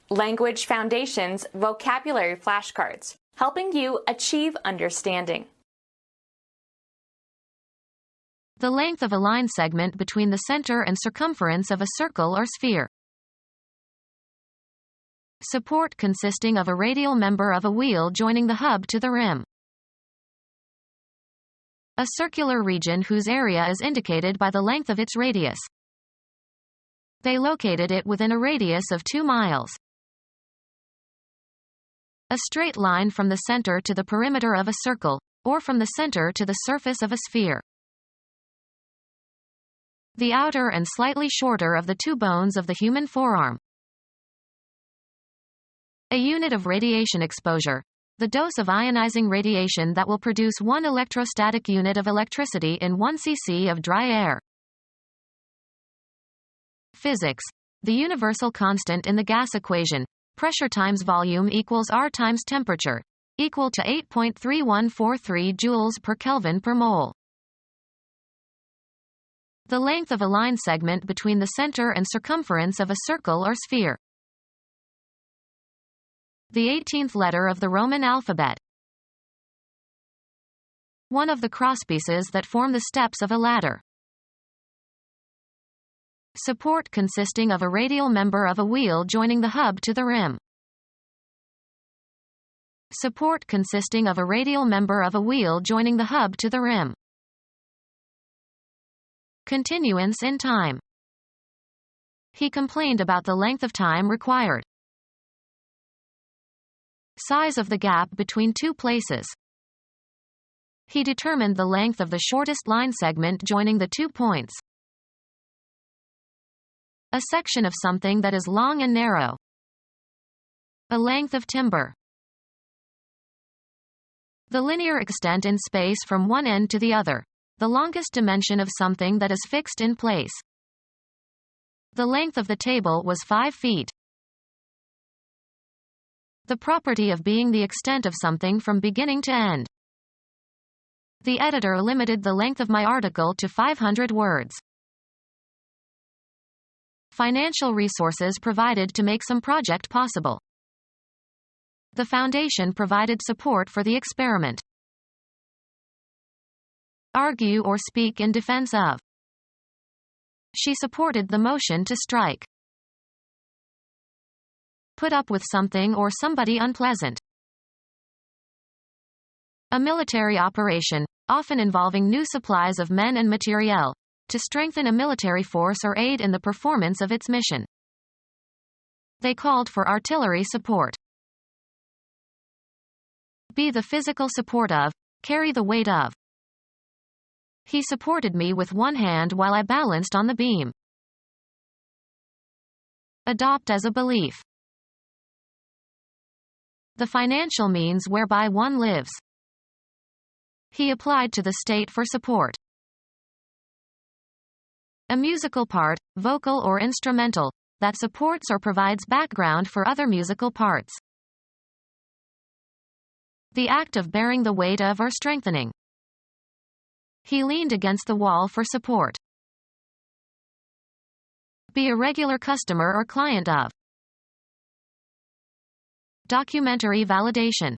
Language Foundations Vocabulary Flashcards, helping you achieve understanding. The length of a line segment between the center and circumference of a circle or sphere. Support consisting of a radial member of a wheel joining the hub to the rim. A circular region whose area is indicated by the length of its radius. They located it within a radius of 2 miles. A straight line from the center to the perimeter of a circle, or from the center to the surface of a sphere. The outer and slightly shorter of the 2 bones of the human forearm. A unit of radiation exposure. The dose of ionizing radiation that will produce 1 electrostatic unit of electricity in 1 cc of dry air. Physics. The universal constant in the gas equation, pressure times volume equals R times temperature, equal to 8.3143 joules per Kelvin per mole. The length of a line segment between the center and circumference of a circle or sphere. The 18th letter of the Roman alphabet. One of the crosspieces that form the steps of a ladder. Support consisting of a radial member of a wheel joining the hub to the rim. Support consisting of a radial member of a wheel joining the hub to the rim. Continuance in time. He complained about the length of time required. Size of the gap between 2 places. He determined the length of the shortest line segment joining the 2 points. A section of something that is long and narrow. A length of timber. The linear extent in space from one end to the other. The longest dimension of something that is fixed in place. The length of the table was 5 feet. The property of being the extent of something from beginning to end. The editor limited the length of my article to 500 words. Financial resources provided to make some project possible. The foundation provided support for the experiment. Argue or speak in defense of. She supported the motion to strike. Put up with something or somebody unpleasant. A military operation, often involving new supplies of men and materiel, to strengthen a military force or aid in the performance of its mission. They called for artillery support. Be the physical support of, carry the weight of. He supported me with one hand while I balanced on the beam. Adopt as a belief. The financial means whereby one lives. He applied to the state for support. A musical part, vocal or instrumental, that supports or provides background for other musical parts. The act of bearing the weight of or strengthening. He leaned against the wall for support. Be a regular customer or client of. Documentary validation.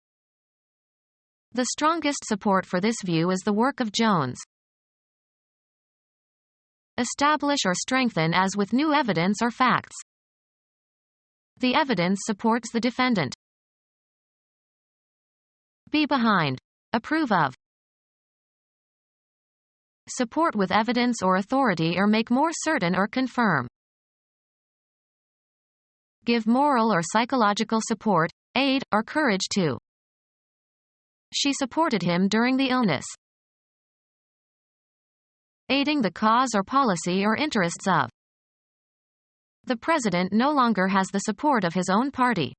The strongest support for this view is the work of Jones. Establish or strengthen as with new evidence or facts. The evidence supports the defendant. Be behind. Approve of. Support with evidence or authority or make more certain or confirm. Give moral or psychological support, aid, or courage to. She supported him during the illness. Aiding the cause or policy or interests of. The president no longer has the support of his own party.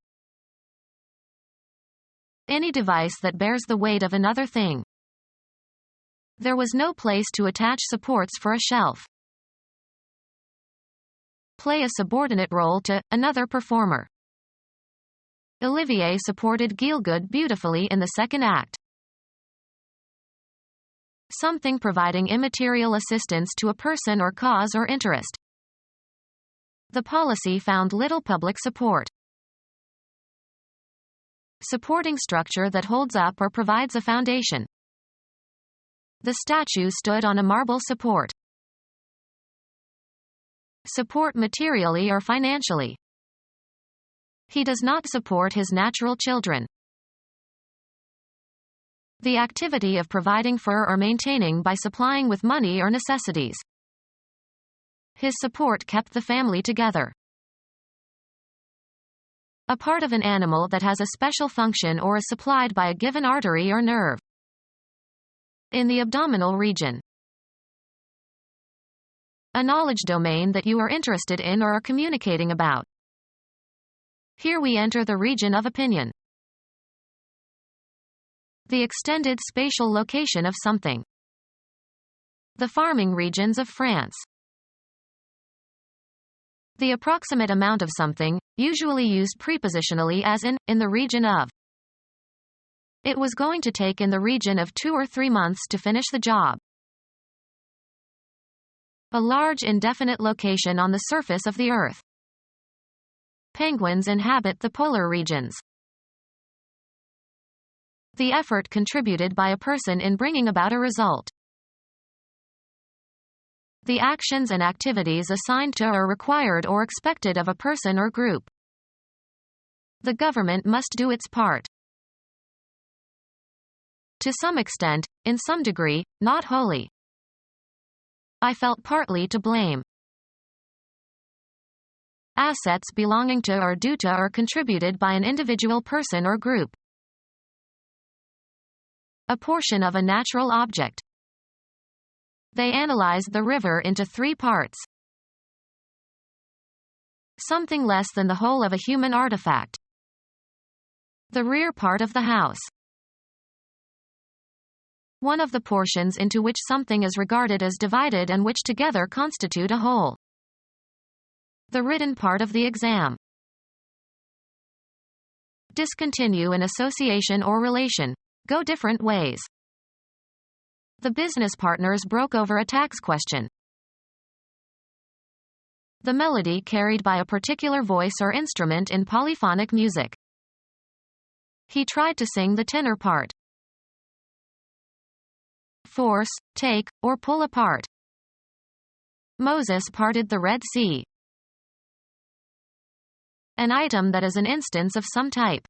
Any device that bears the weight of another thing. There was no place to attach supports for a shelf. Play a subordinate role to another performer. Olivier supported Gielgud beautifully in the second act. Something providing immaterial assistance to a person or cause or interest. The policy found little public support. supporting structure that holds up or provides a foundation. The statue stood on a marble support. Support materially or financially. He does not support his natural children. The activity of providing for or maintaining by supplying with money or necessities. His support kept the family together. A part of an animal that has a special function or is supplied by a given artery or nerve. In the abdominal region. A knowledge domain that you are interested in or are communicating about. Here we enter the region of opinion. The extended spatial location of something. The farming regions of France. The approximate amount of something, usually used prepositionally as in the region of. It was going to take in the region of 2 or 3 months to finish the job. A large indefinite location on the surface of the Earth. Penguins inhabit the polar regions. The effort contributed by a person in bringing about a result. The actions and activities assigned to or required or expected of a person or group. The government must do its part. To some extent, in some degree, not wholly. I felt partly to blame. Assets belonging to or due to or contributed by an individual person or group. A portion of a natural object. They analyzed the river into 3 parts. Something less than the whole of a human artifact. The rear part of the house. One of the portions into which something is regarded as divided and which together constitute a whole. The written part of the exam. Discontinue an association or relation. Go different ways. The business partners broke over a tax question. The melody carried by a particular voice or instrument in polyphonic music. He tried to sing the tenor part. Force, take, or pull apart. Moses parted the Red Sea. An item that is an instance of some type.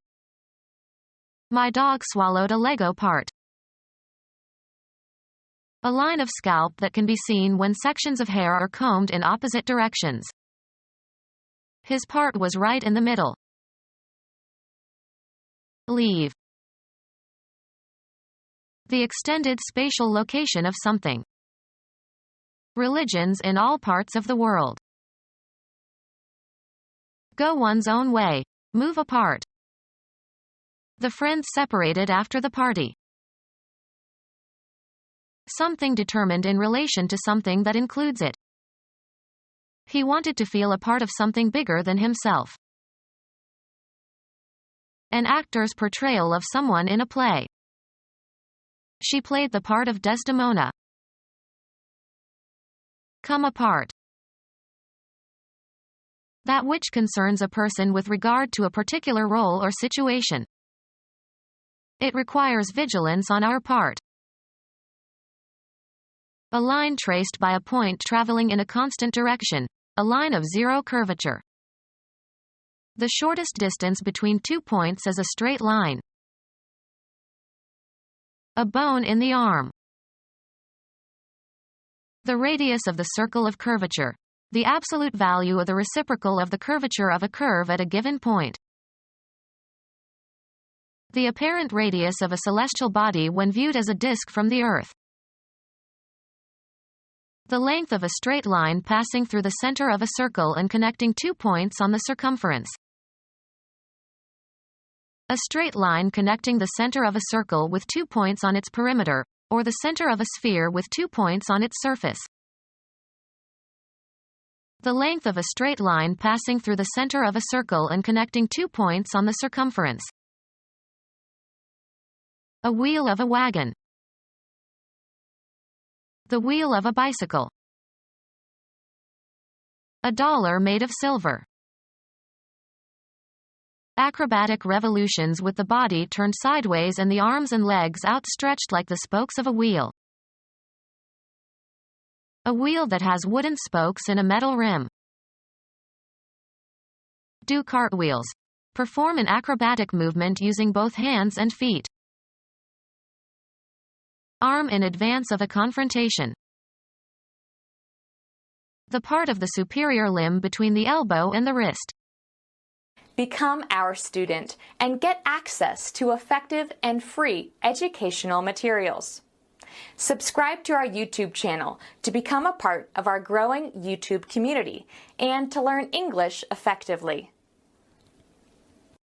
My dog swallowed a Lego part. A line of scalp that can be seen when sections of hair are combed in opposite directions. His part was right in the middle. Leave. The extended spatial location of something. Religions in all parts of the world. Go one's own way. Move apart. The friends separated after the party. Something determined in relation to something that includes it. He wanted to feel a part of something bigger than himself. An actor's portrayal of someone in a play. She played the part of Desdemona. Come apart. That which concerns a person with regard to a particular role or situation. It requires vigilance on our part. A line traced by a point traveling in a constant direction, a line of zero curvature. The shortest distance between 2 points is a straight line. A bone in the arm. The radius of the circle of curvature. The absolute value of the reciprocal of the curvature of a curve at a given point. The apparent radius of a celestial body when viewed as a disk from the Earth. The length of a straight line passing through the center of a circle and connecting 2 points on the circumference. A straight line connecting the center of a circle with 2 points on its perimeter, or the center of a sphere with 2 points on its surface. The length of a straight line passing through the center of a circle and connecting 2 points on the circumference. A wheel of a wagon. The wheel of a bicycle. A dollar made of silver. Acrobatic revolutions with the body turned sideways and the arms and legs outstretched like the spokes of a wheel. A wheel that has wooden spokes and a metal rim. Do cartwheels. Perform an acrobatic movement using both hands and feet. Arm in advance of a confrontation. The part of the superior limb between the elbow and the wrist. Become our student and get access to effective and free educational materials. Subscribe to our YouTube channel to become a part of our growing YouTube community and to learn English effectively.